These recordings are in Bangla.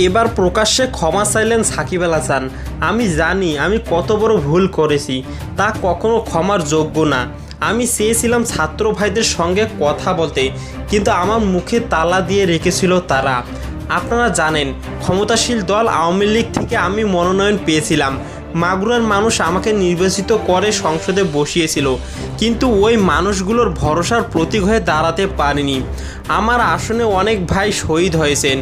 এবার প্রকাশ্যে ক্ষমা চাইলেন সাকিব আল হাসান। আমি জানি আমি কত বড় ভুল করেছি, তা কখনো ক্ষমার যোগ্য না। আমি চেয়েছিলাম ছাত্র ভাইদের সঙ্গে কথা বলতে, কিন্তু আমার মুখে তালা দিয়ে রেখেছিল তারা। আপনারা জানেন, ক্ষমতাশীল দল আওয়ামী লীগ থেকে আমি মনোনয়ন পেয়েছিলাম। মাগুরার মানুষ আমাকে নির্বাচিত করে সংসদে বসিয়েছিল, কিন্তু ওই মানুষগুলোর ভরসার প্রতীক হয়ে দাঁড়াতে পারিনি। আমার আসনে অনেক ভাই শহীদ হয়েছেন।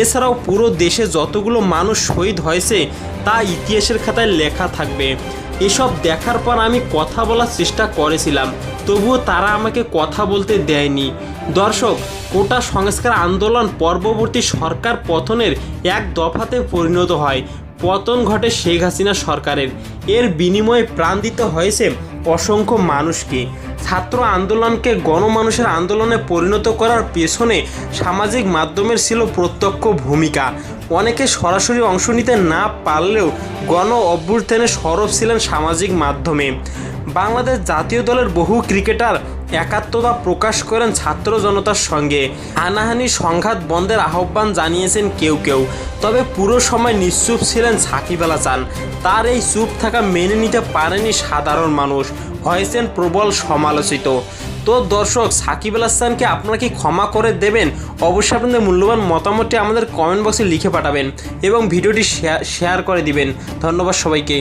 এছাড়াও পুরো দেশে যতগুলো মানুষ শহীদ হয়েছে তা ইতিহাসের খাতায় লেখা থাকবে। এসব দেখার পর আমি কথা বলার চেষ্টা করেছিলাম, তবুও তারা আমাকে কথা বলতে দেয়নি। দর্শক, কোটা সংস্কার আন্দোলন পরবর্তী সরকার পতনের এক দফাতে পরিণত হয়। পতন ঘটে শেখ হাসিনা সরকারের। এর বিনিময়ে প্রাণ দিতে হয়েছে অসংখ্য মানুষকে। ছাত্র আন্দোলনকে গণমানুষের আন্দোলনে পরিণত করার পেছনে সামাজিক মাধ্যমের ছিল প্রত্যক্ষ ভূমিকা। অনেকে সরাসরি অংশ নিতে না পারলেও গণ অভ্যুত্থানে সরব ছিলেন সামাজিক মাধ্যমে। বাংলাদেশ জাতীয় দলের বহু ক্রিকেটার একাত্মতা প্রকাশ করেন ছাত্র জনতার সঙ্গে। হানাহানি সংঘাত বন্ধের আহ্বান জানিয়েছেন কেউ কেউ। তবে পুরো সময় নিশ্চুপ ছিলেন সাকিব আল হাসান। তার এই চুপ থাকা মেনে নিতে পারেনি সাধারণ মানুষ, হয়েছেন প্রবল সমালোচিত। তো দর্শক, সাকিব আল হাসানকে আপনারা কি ক্ষমা করে দেবেন? অবশ্যই আপনাদের মূল্যবান মতামতটি আমাদের কমেন্ট বক্সে লিখে পাঠাবেন এবং ভিডিওটি শেয়ার করে দিবেন। ধন্যবাদ সবাইকে।